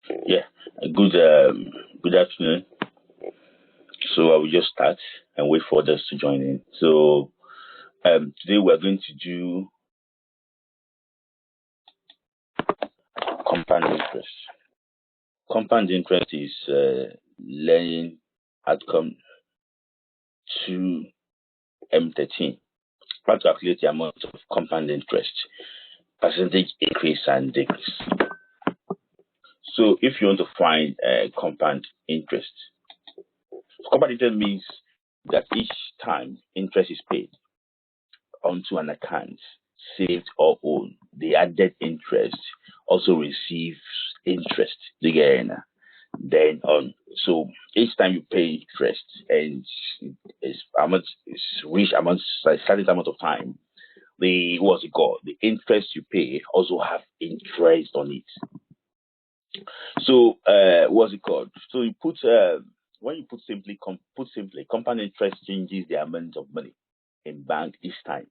Yeah, good afternoon. So I will just start and wait for others to join in. So today we're going to do compound interest. Compound interest is learning outcome to M13. How to calculate the amount of compound interest, percentage increase and decrease. So if you want to find compound interest means that each time interest is paid onto an account, saved or owned, the added interest also receives interest again. Then on, so each time you pay interest and it's reached a certain amount of time, the interest you pay also have interest on it. So so you put when you put simply compound interest changes the amount of money in bank each time,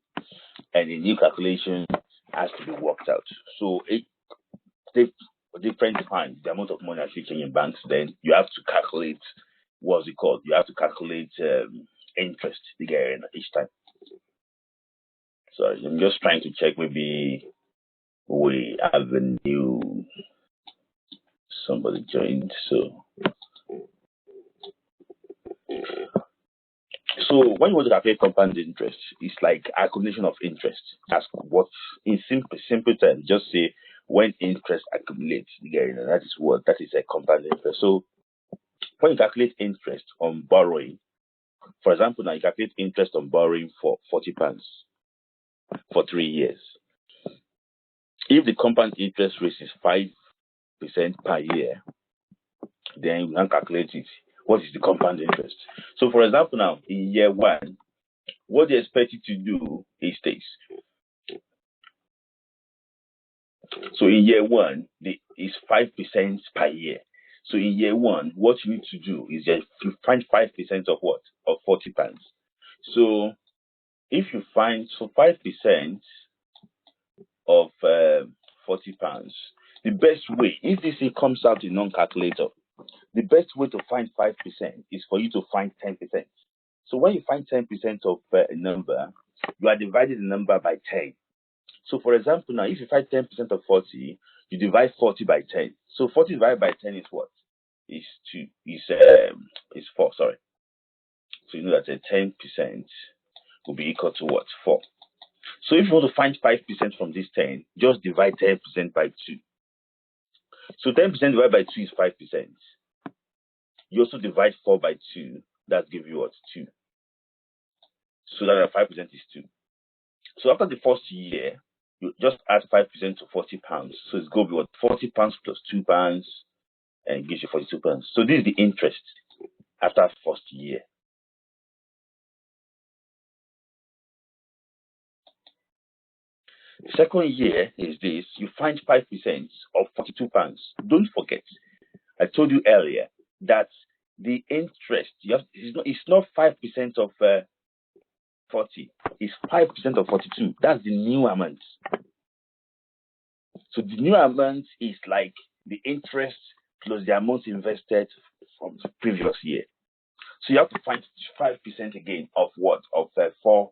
and a new calculation has to be worked out. So different times the amount of money actually change in banks, then you have to calculate you have to calculate interest again each time. Sorry, I'm just trying to check, maybe we have a new somebody joined. So when you want to calculate compound interest, it's like accumulation of interest. That's what, in simple terms, just say when interest accumulates, that is a compound interest. So when you calculate interest on borrowing, for example, now you calculate interest on borrowing for £40 for 3 years. If the compound interest rate is 5% per year, then you can calculate it. What is the compound interest? So for example, now in year one, what they expect you to do is this. So in year one, is 5% per year. So in year one, what you need to do is just you find 5% of what? Of £40. So if you find 5% of £40, the best way, if this thing comes out in non-calculator, the best way to find 5% is for you to find 10%. So when you find 10% of a number, you are dividing the number by 10. So for example, now if you find 10% of 40, you divide 40 by 10. So 40 divided by 10 is what? Is 2. Is 4, sorry. So you know that 10% will be equal to what? 4. So if you want to find 5% from this 10, just divide 10% by 2. So 10% divided by 2 is 5%. You also divide 4 by 2. That gives you what? 2. So that 5% is 2. So after the first year, you just add 5% to £40. So it's going to be what? £40 plus £2 and gives you £42. So this is the interest after first year. Second year is this. You find 5% of £42. Don't forget, I told you earlier that the interest it's not 5% of 40. It's 5% of 42. That's the new amount. So the new amount is like the interest plus the amount invested from the previous year. So you have to find 5% again of what? Of £42.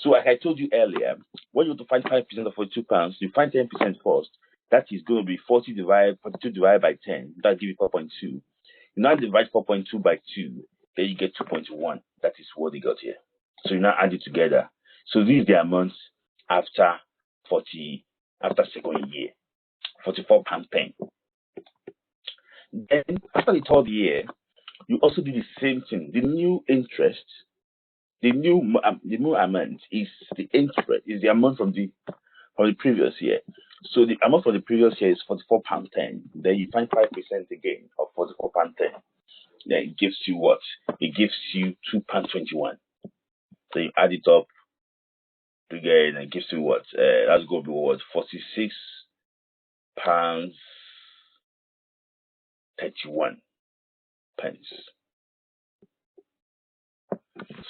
So like I told you earlier, when you want to find 5% of £42, you find 10% first. That is going to be 42 divided by 10. That gives you 4.2. You now divide 4.2 by 2, then you get 2.1. That is what they got here. So you now add it together. So this is the amount after second year, £44.10. Then after the third year, you also do the same thing. The new interest, the new amount is the interest, is the amount from the previous year. So the amount for the previous year is £44.10. Then you find 5% again of £44.10. Then it gives you what? It gives you £2.21. So you add it up together and it gives you what? That's going to be what? £46.31.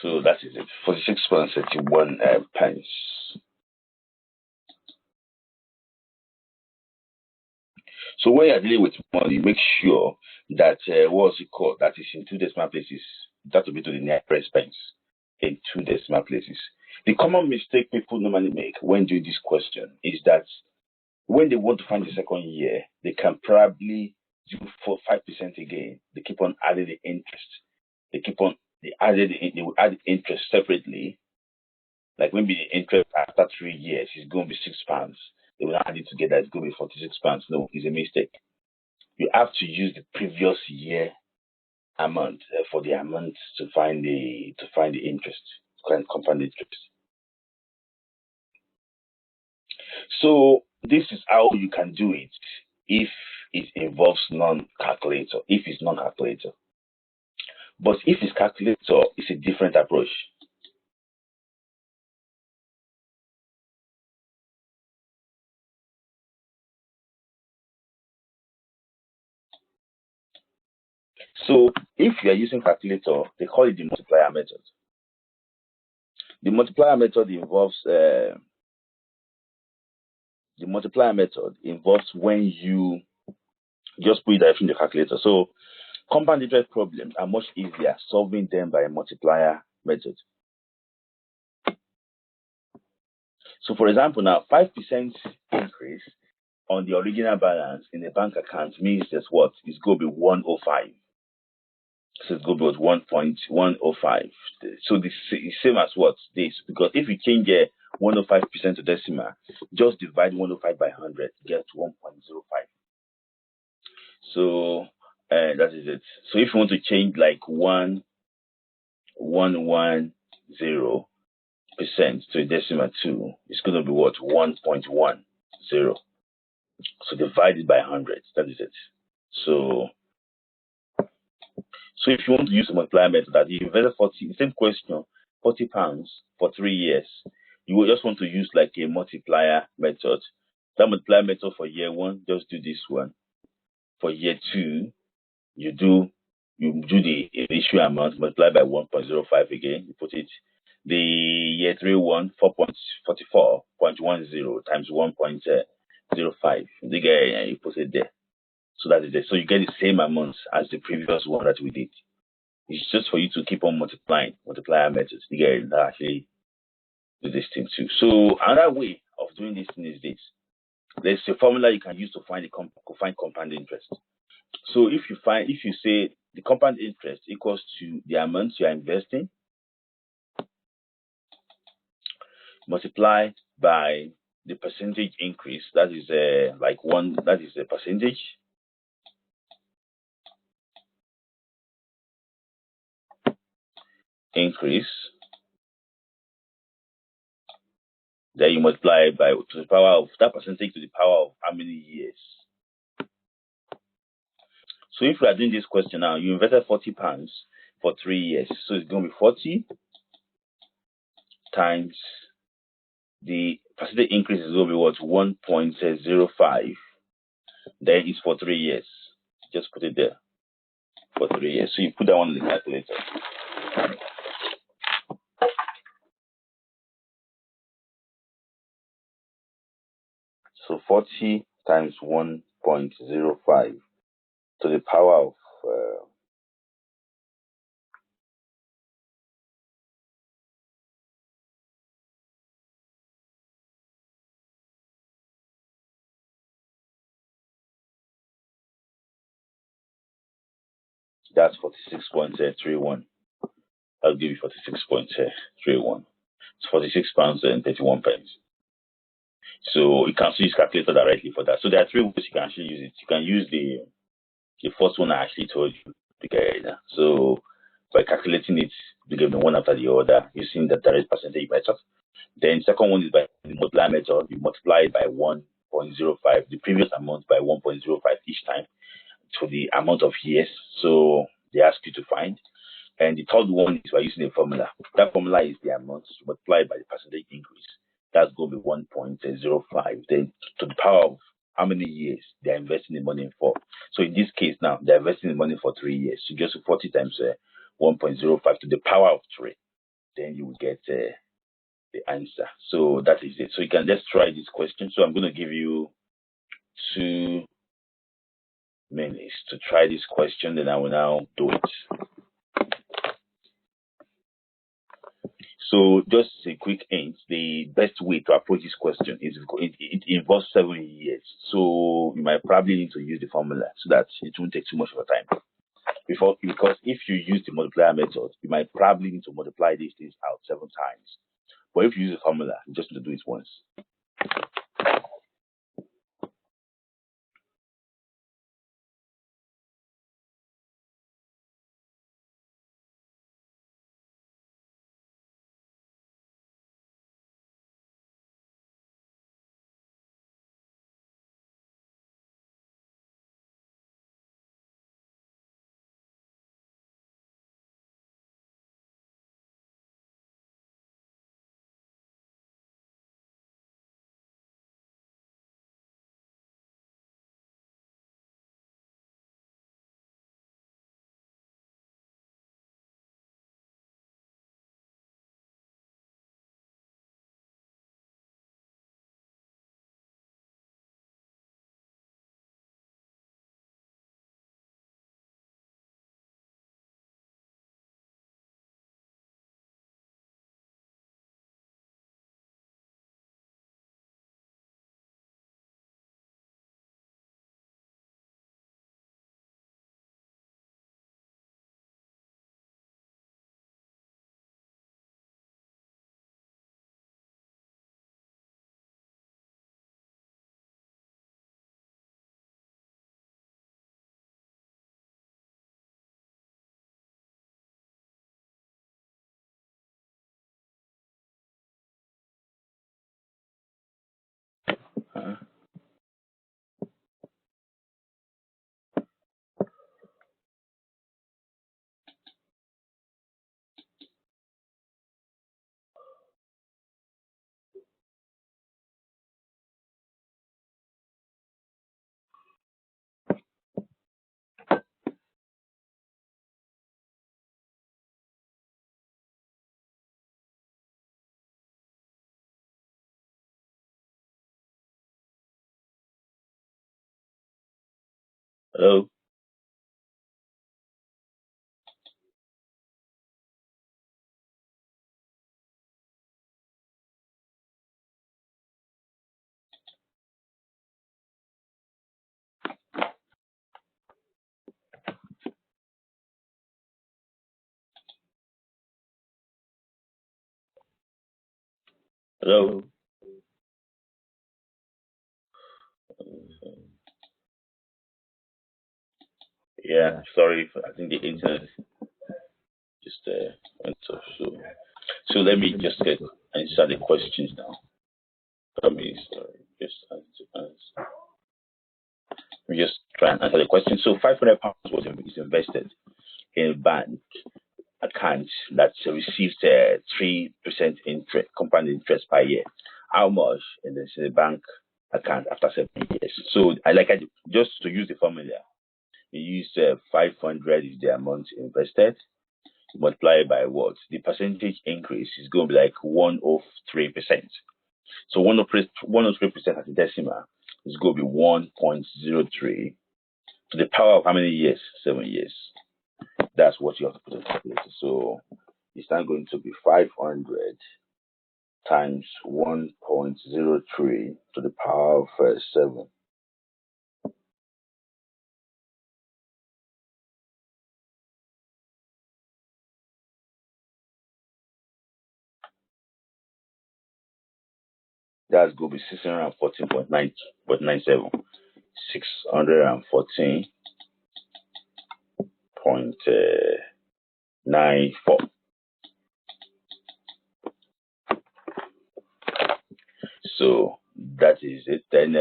So that is it. £46.31. So when you're dealing with money, make sure that what's it called? That is in two decimal places. That will be to the nearest pence in two decimal places. The common mistake people normally make when doing this question is that when they want to find the second year, they can probably do 5% again. They keep on adding the interest. They will add the interest separately. Like maybe the interest after 3 years is going to be £6. They will add it together. It's going to be £46. No, it's a mistake. You have to use the previous year amount for the amount to find the interest, compound interest. So this is how you can do it if it involves non-calculator. If it's non-calculator, but if it's calculator, it's a different approach. So if you are using calculator, they call it the multiplier method. The multiplier method involves when you just put it directly in the calculator. So compound interest problems are much easier solving them by a multiplier method. So for example, now 5% increase on the original balance in a bank account means that's what? It's going to be 105. So it's going to be 1.105. So the same as what? This. Because if you change 105% to decimal, just divide 105 by 100, get 1.05. So that is it. So if you want to change like 1.110% to a decimal 2, it's going to be what? 1.10. So divide it by 100. That is it. So if you want to use the multiplier method, that you invested 40, the same question, £40 for 3 years, you will just want to use like a multiplier method. That multiplier method for year 1, just do this one. For year 2, you do the initial amount, multiply by 1.05 again, you put it. The year 3 one, 4.44.10 times 1.05. You put it there. So that is it. So you get the same amount as the previous one that we did. It's just for you to keep on multiplier methods. You get that actually do this thing too. So another way of doing this thing is this. There's a formula you can use to find compound interest. So if you say the compound interest equals to the amount you are investing multiplied by the percentage increase, that is that is the percentage. Increase. Then you multiply by to the power of that percentage to the power of how many years. So if we are doing this question now, you invested £40 for 3 years. So it's going to be 40 times the percentage increase is going to be what? 1.05. Then it's for 3 years. Just put it there. For 3 years. So you put that one in the calculator. So 40 times 1.05 to the power of that's 46.31. I'll give you 46.31. It's £46.31. So you can use calculator directly for that. So there are 3 ways you can actually use it. You can use the first one I actually told you. So by calculating it, you give them one after the other using the direct percentage method. Then second one is by the multiplier method. You multiply it by 1.05, the previous amount by 1.05 each time to the amount of years. So they ask you to find. And the third one is by using a formula. That formula is the amount multiplied by the percentage increase. That's going to be 1.05. Then to the power of how many years they're investing the money for. So in this case now, they're investing the money for 3 years. So just 40 times 1.05 to the power of 3. Then you will get the answer. So that is it. So you can just try this question. So I'm going to give you 2 minutes to try this question, then I will now do it. So just a quick hint, the best way to approach this question is it involves 7 years. So you might probably need to use the formula so that it won't take too much of your time. Because if you use the multiplier method, you might probably need to multiply these things out 7 times. But if you use the formula, you just need to do it once. Hello? Hello? Yeah, sorry. I think the internet just went off. So let me just answer the questions now. Let me just try and answer the question. So £500 is invested in a bank account that receives 3% interest, compound interest per year. How much in the bank account after 7 years? So just to use the formula. You use 500 is the amount invested, multiply by what? The percentage increase is going to be like 103%. So 103% as a decimal is going to be 1.03 to the power of how many years? 7 years. That's what you have to put in the calculator. So it's now going to be 500 times 1.03 to the power of 7. That's going to be 614.97. 614.94. So that is it. Then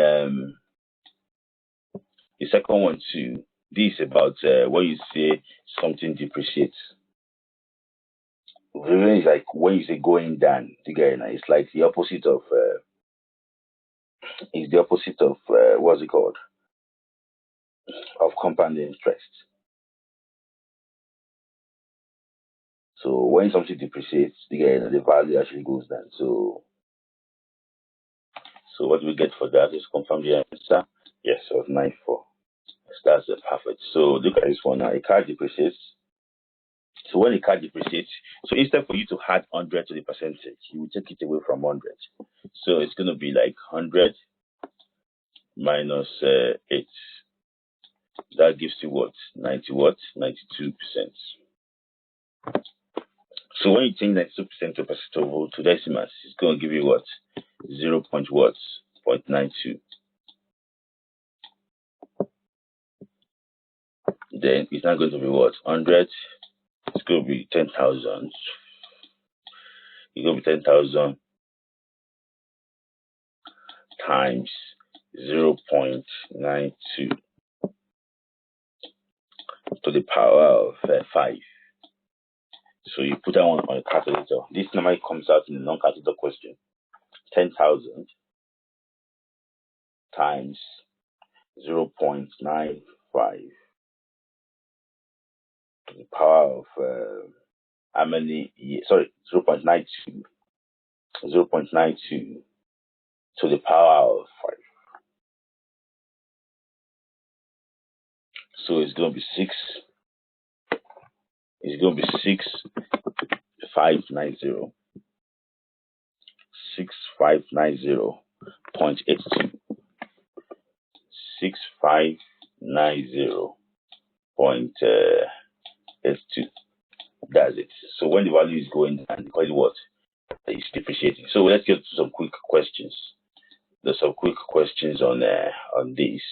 the second one too. This is about when you say something depreciates. Really, it's like when you say going down, it's like the opposite of what's it called? Of compound interest. So when something depreciates, the value actually goes down. So what do we get for that? Just confirm the answer. Yes, it was 94. So that's perfect. So look at this one now. A car depreciates. So when a car depreciates, so instead for you to add 100 to the percentage, you will take it away from 100. So it's going to be like 100 minus 8. That gives you what? 90 what? 92%. So when you change 92% to decimals, it's going to give you what? 0. What? 0.92. Then it's not going to be what? 100. It's going to be 10,000. It's going to be 10,000 times 0.92 to the power of 5. So you put that one on a calculator. This number comes out in a non-calculator question. 10,000 times 0.95 to the power of how many? Sorry, 0.92. 0.92 to the power of 5. So it's going to be 6. It's going to be 6,590. 6,590.82. 6,590.82. That's it. So when the value is going down, because what? It's depreciating. So let's get to some quick questions. There's some quick questions on this.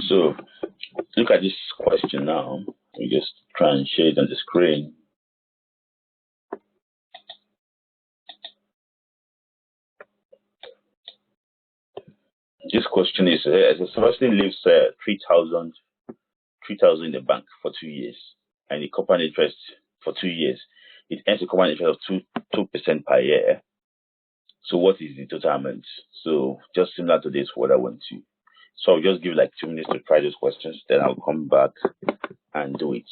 So look at this question now. We just try and share it on the screen. This question is: as a person leaves 3,000 in the bank for 2 years, and the compound interest for 2 years, it earns a compound interest of 2% per year. So what is the total amount? So just similar to this, what I want to. So I'll just give like 2 minutes to try those questions, then I'll come back and do it.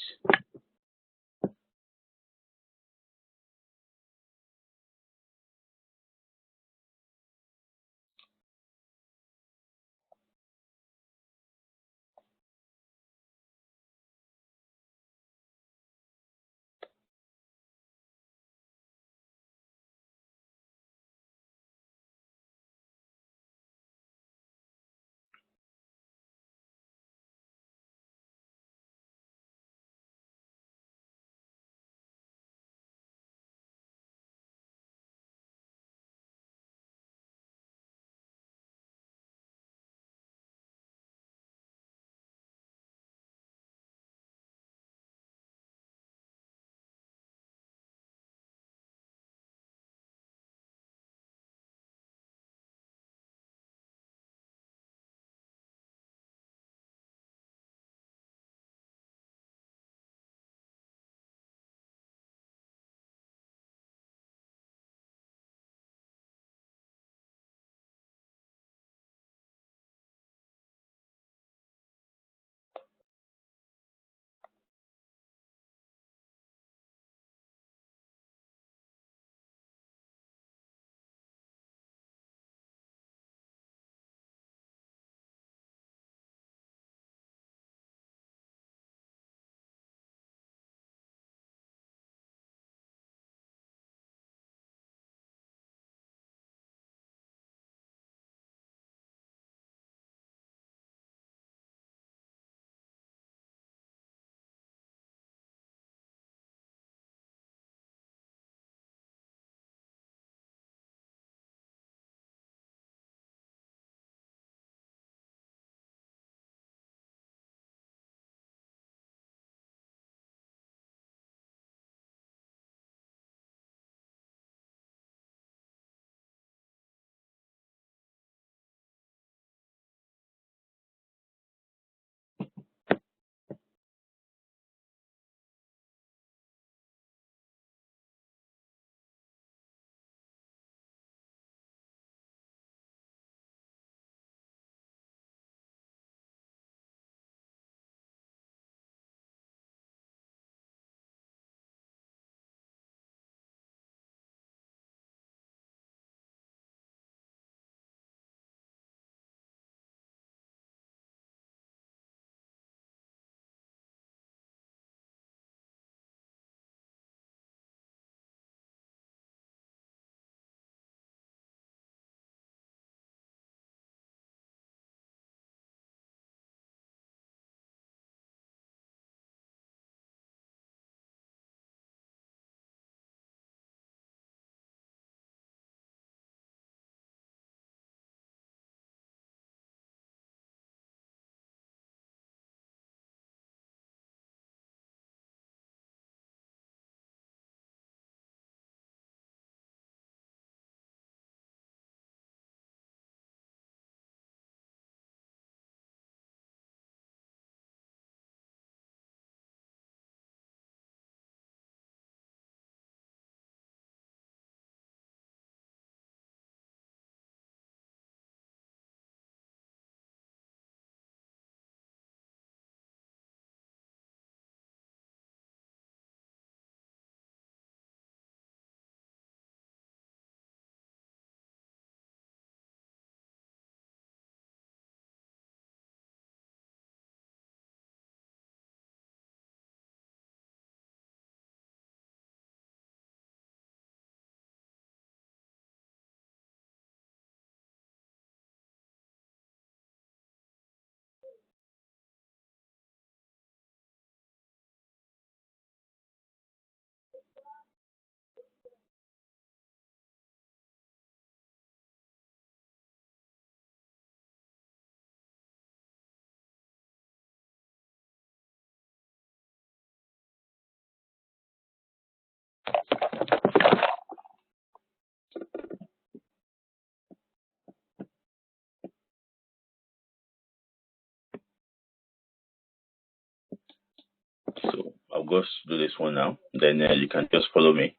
go do this one now. Then you can just follow me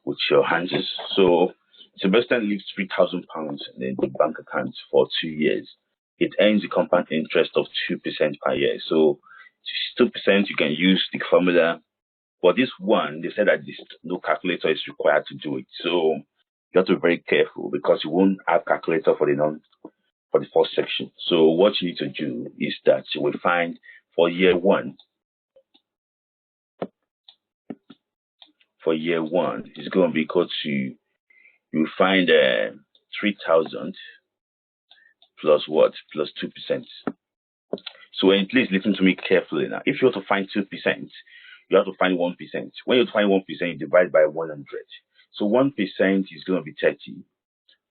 with your answers. So Sebastian leaves £3,000 in the bank account for 2 years. It earns a compound interest of 2% per year. So 2%, you can use the formula. For this one, they said that no calculator is required to do it. So you have to be very careful because you won't have calculator for the first section. So what you need to do is that you will find for year one, it's going to be equal to, you find 3,000 plus what? Plus 2%. So please listen to me carefully now. If you want to find 2%, you have to find 1%. When you find 1%, you divide by 100. So 1% is going to be 30.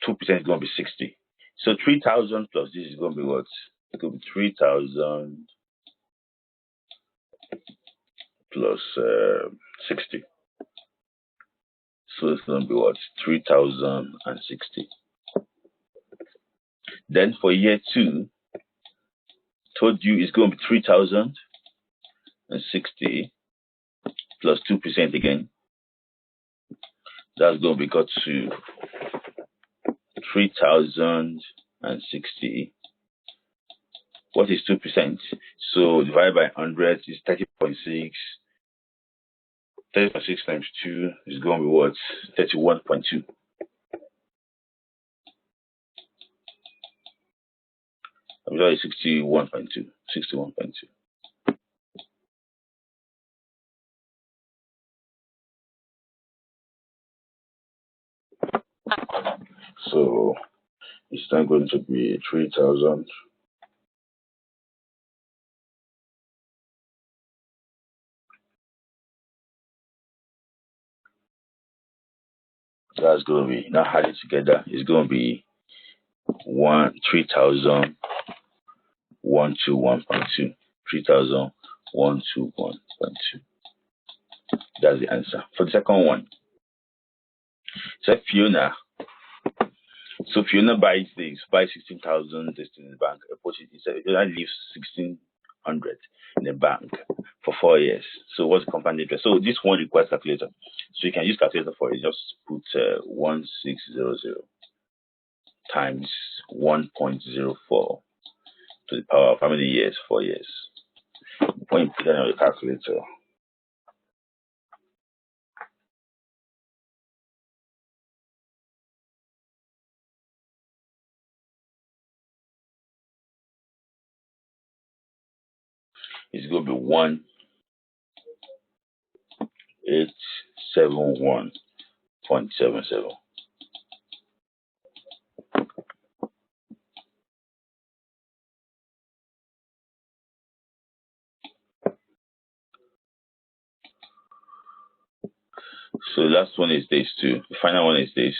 2% is going to be 60. So 3,000 plus this is going to be what? It's going to be 3,000 plus 60. So it's going to be what? 3,060. Then for year two, told you it's going to be 3,060 plus 2% again. That's going to be equal to 3,060. What is 2%? So divided by 100 is 30.6. 30.6 times 2 is going to be what? 31.2. I'm sorry, 61.2. 61.2. So it's not going to be 3,000. That's going to be, now add it together, it's going to be 3,121.2. 3,121.2. That's the answer. For the second one, so Fiona. So Fiona buys 16,000 this in the bank. Fiona leaves 1,600 in the bank for 4 years. So what's the compound interest? So this one requires calculator. So you can use calculator for it. Just put 1600 times 1.04 to the power of how many years? 4 years. When you put that on your calculator, it's going to be 1,871.77. So the last one is this too. The final one is this.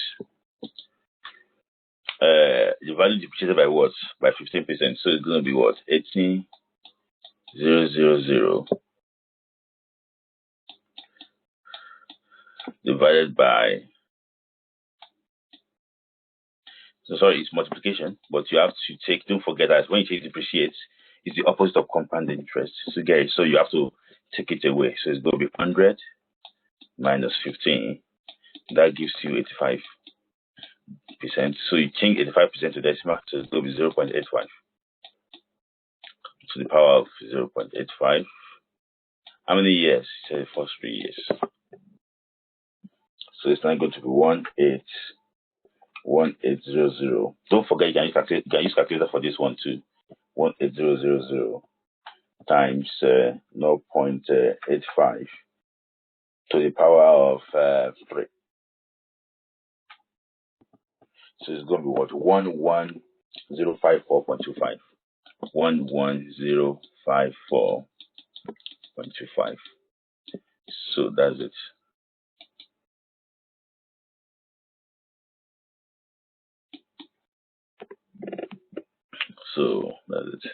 The value depreciated by what? By 15%. So it's going to be what? 18,000 divided by. So sorry, it's multiplication, but you have to take. Don't forget that when you take depreciate, it's the opposite of compound interest. So guys, so you have to take it away. So it's going to be 100 minus 15. That gives you 85%. So you change 85% to decimal, so it's going to be 0.85 to the power of 0.85. How many years? It says first 3 years. So it's not going to be 1800. Don't forget you can use calculator for this one too. 18000 times 0.85 to the power of 3. So it's going to be what? 11054.25. 11054.25. So that's it. So that's it.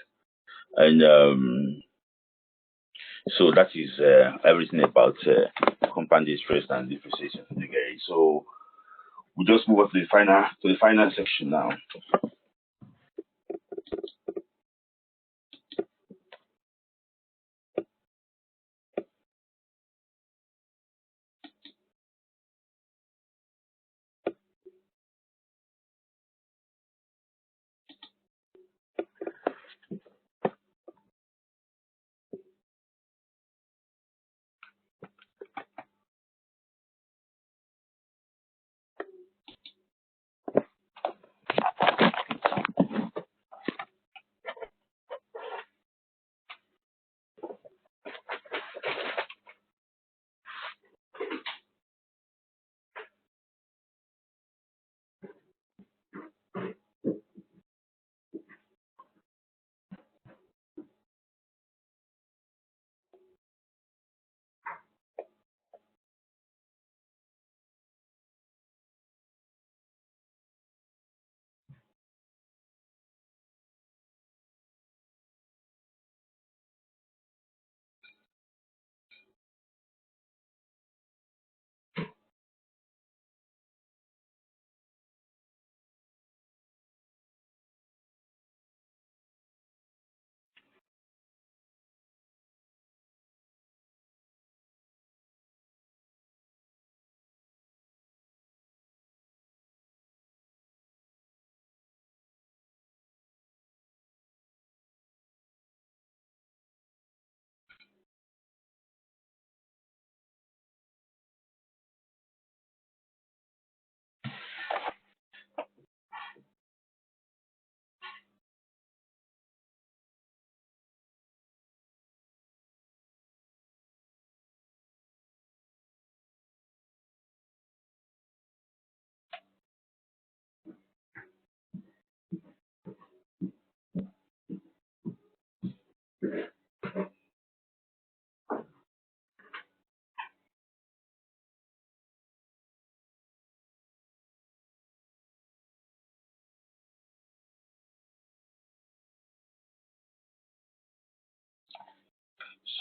And so that is everything about compound interest and depreciation. Okay, so we just move on to the final section now.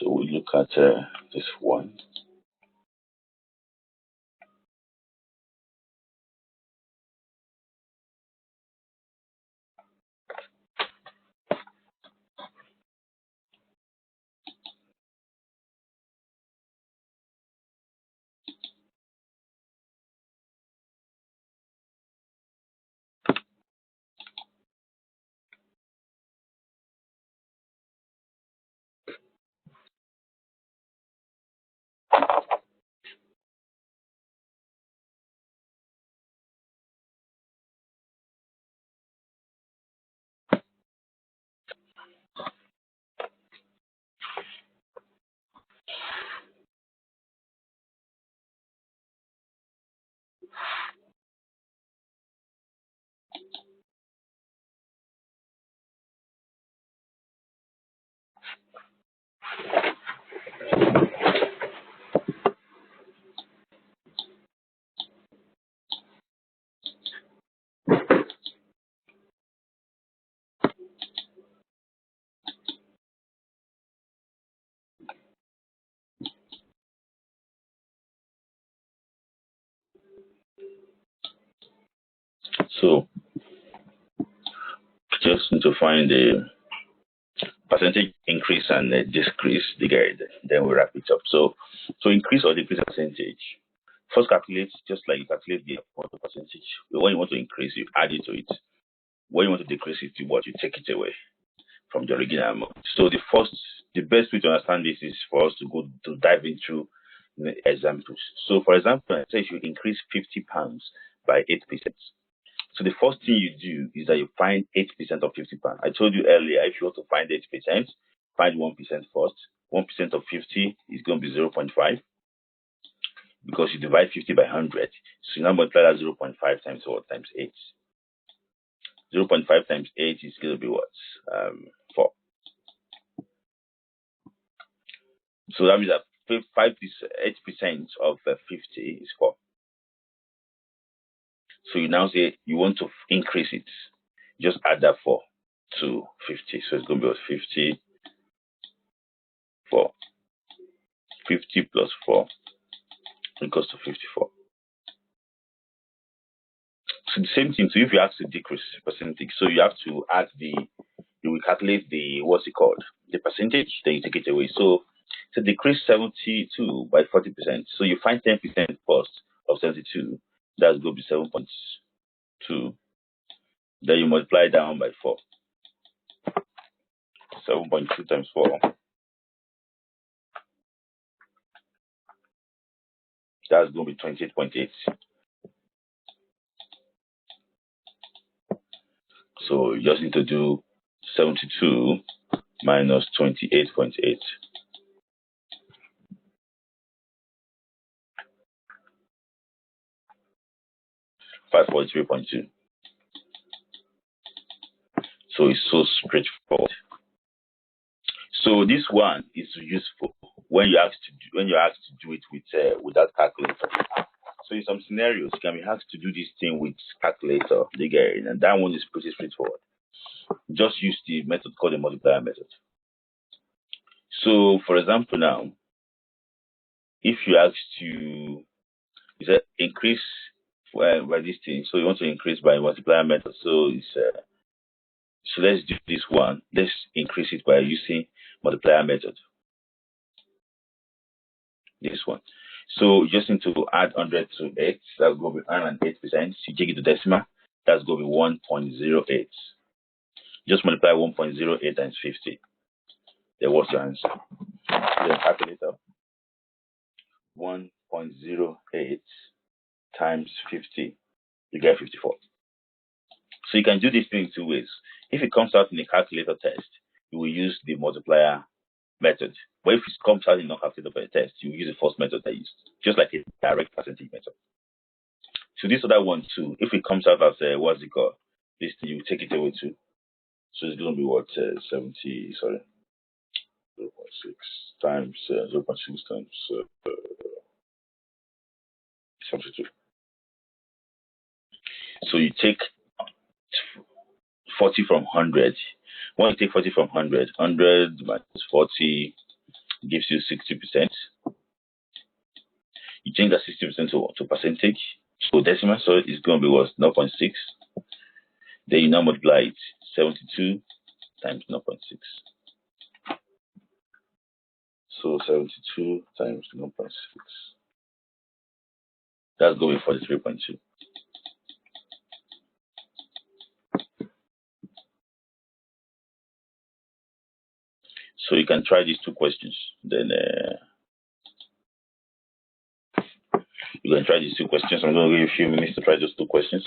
So we look at this one. So just need to find the percentage increase and decrease the guide. Then we wrap it up. So increase or decrease percentage. First calculate just like you calculate the percentage. When you want to increase, you add it to it. When you want to decrease it, you take it away from the original amount. So the best way to understand this is for us to go to dive into the examples. So for example, I say you should increase £50 by 8%. So the first thing you do is that you find 8% of £50. I told you earlier, if you want to find 8%, find 1% first. 1% of 50 is going to be 0.5 because you divide 50 by 100. So now multiply that 0.5 times what? Times 8. 0.5 times 8 is going to be what? 4. So that means that 8% of 50 is 4. So you now say you want to increase it. Just add that 4 to 50. So it's going to be what? 50 4. 50 plus 4 equals to 54. So the same thing. So if you have to decrease percentage, so you have to add you will calculate the, what's it called? The percentage, then you take it away. So to decrease 72 by 40%. So you find 10% first of 72. That's going to be 7.2. Then you multiply down by 4. 7.2 times 4. That's going to be 28.8. So you just need to do 72 minus 28.8. 543.2. So it's so straightforward. So this one is useful when you're asked to do it without calculator. So in some scenarios, you can be asked to do this thing with calculator, and that one is pretty straightforward. Just use the method called the multiplier method. So for example now, if you ask to increase by this thing, so you want to increase by multiplier method. So it's so let's do this one. Let's increase it by using multiplier method. This one. So you just need to add 100 to 8. That's going to be 108%. You take it to decimal. That's going to be 1.08. Just multiply 1.08 times 50. Then what's your answer? Then calculate up. 1.08 times 50. You get 54. So you can do this thing in two ways. If it comes out in a calculator test, you will use the multiplier method. But if it comes out in a calculator test, you will use the first method I used, just like a direct percentage method. So this other one too, if it comes out as what's it called? This you take it away too. So it's going to be what 70, sorry, 0.6 times 0.6 times 72. So you take 40 from 100. When you take 40 from 100, 100 minus 40, gives you 60%. You change that 60% to percentage. So decimal, so it's going to be what? 0.6. Then you now multiply it. 72 times 0.6. So 72 times 0.6. That's going to be 43.2. So you can try these two questions. Then you can try these two questions. I'm going to give you a few minutes to try those two questions.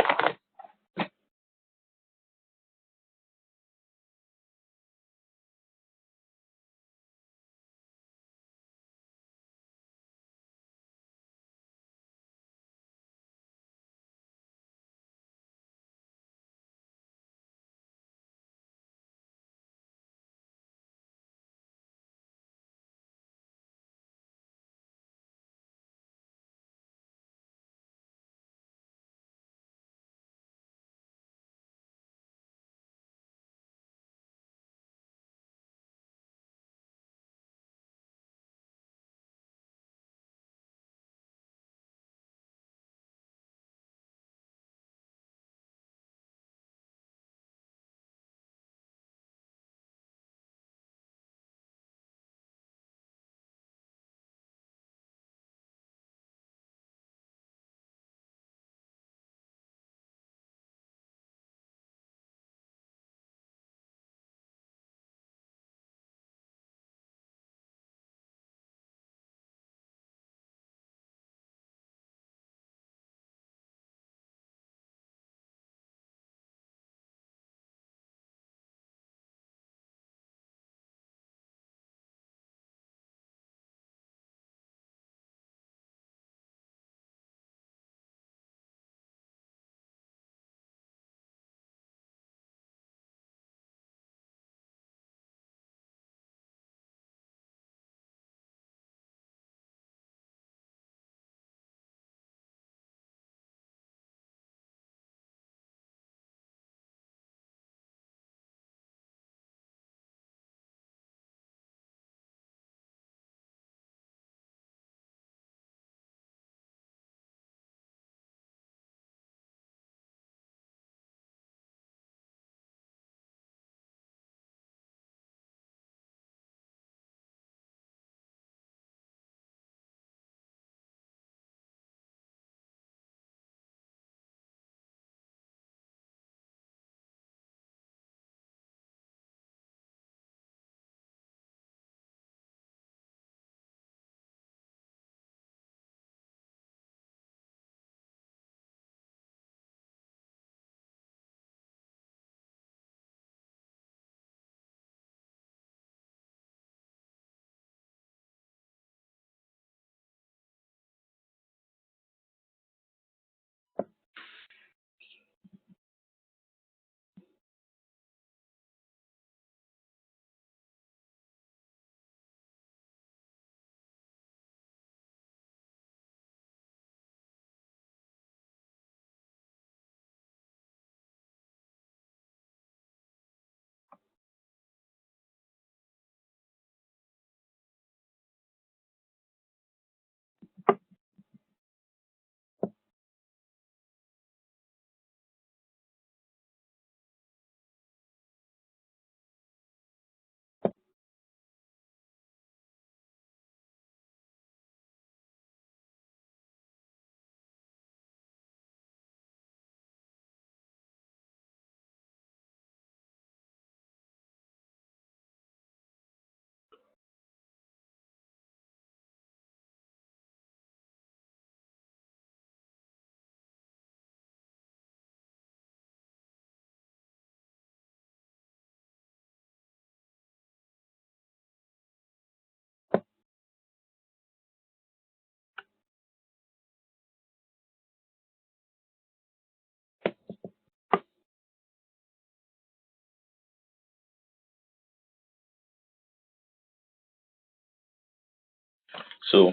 So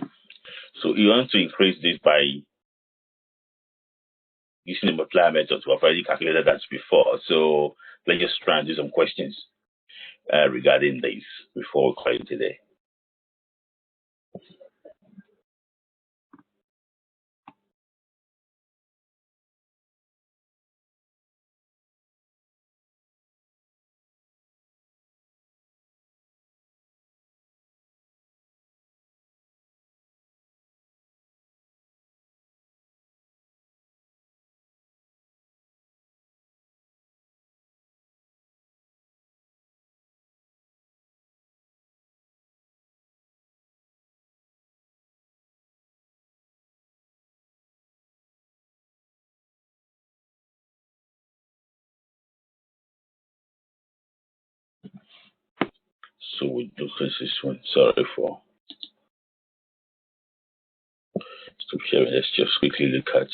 you want to increase this by using the multiplier method. We've already calculated that before. So let's just try and do some questions regarding this before we call it today. So we do this one. Sorry for stop sharing. Let's just quickly look at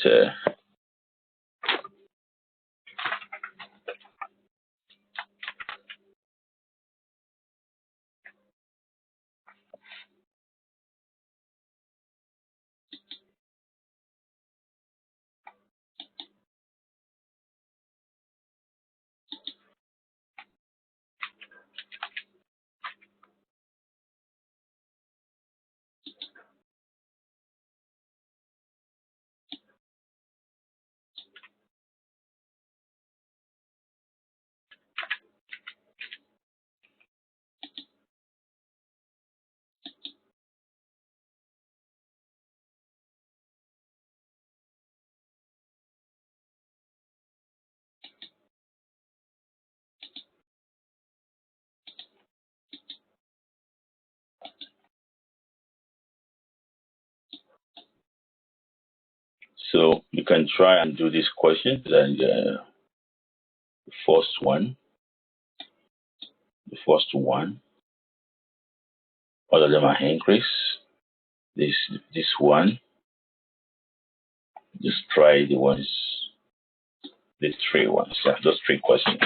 so you can try and do this question. And the first one, all of them are increase. This one, just try these three ones. Yeah, those three questions.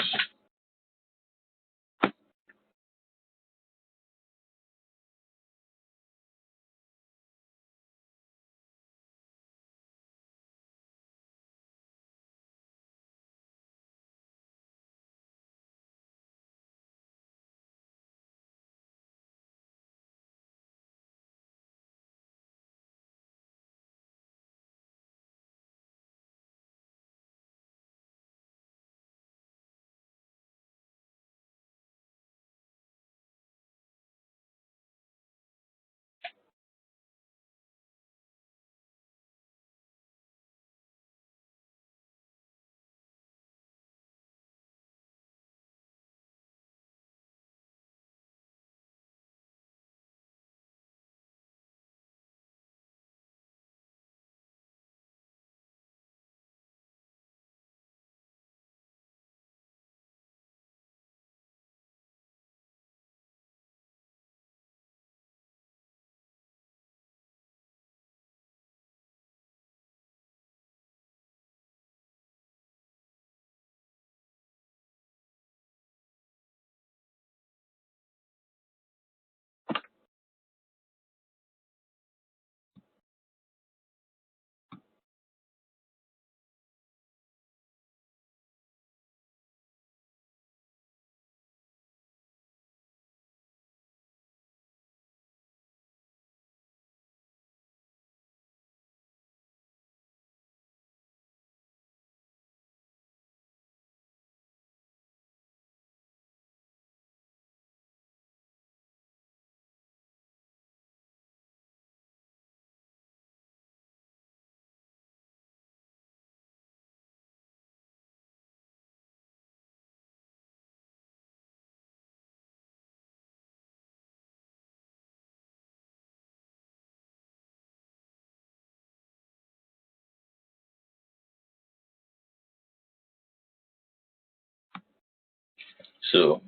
So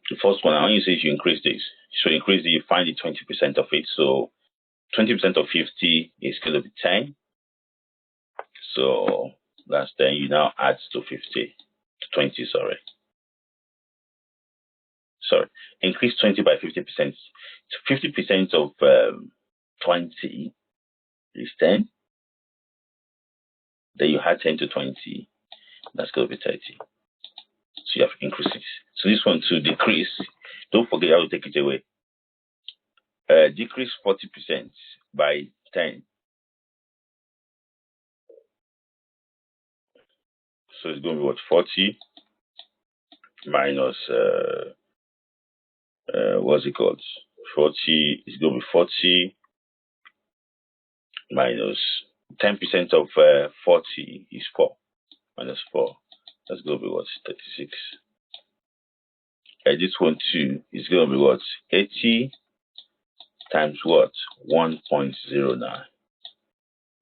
the first one, when you say you increase this, so increase it, you find the 20% of it. So 20% of 50 is going to be 10. So that's 10. You now add to 50, to 20, sorry. Increase 20 by 50%. So 50% of 20 is 10. Then you add 10 to 20. That's going to be 30. So you have increased it. So this one to decrease, don't forget how to take it away. Decrease 40% by 10. So it's going to be what? 40 minus, what's it called? 40 is going to be 40 minus 10% of 40 is 4. Minus 4. That's going to be what? 36. This one too is going to be what? 80 times what? 1.09.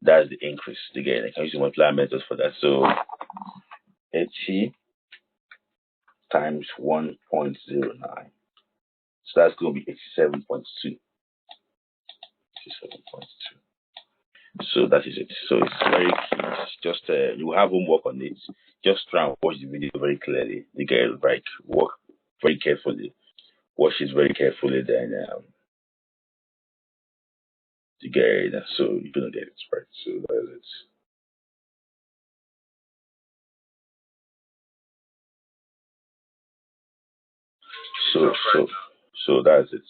That's the increase. Again, I can use the multiplier method for that. So 80 times 1.09. So that's going to be 87.2. 87.2. So that is it. So it's very key. It's just you have homework on it. Just try and watch the video very clearly. You get it right. Work very carefully. Watch it very carefully. Then you get it. So you're gonna get it right. So that's it. So that's it.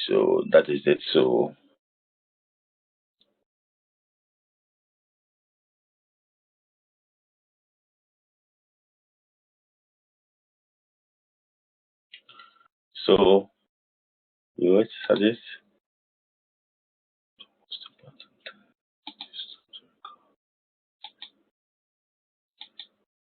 So that is it. So you what suggest?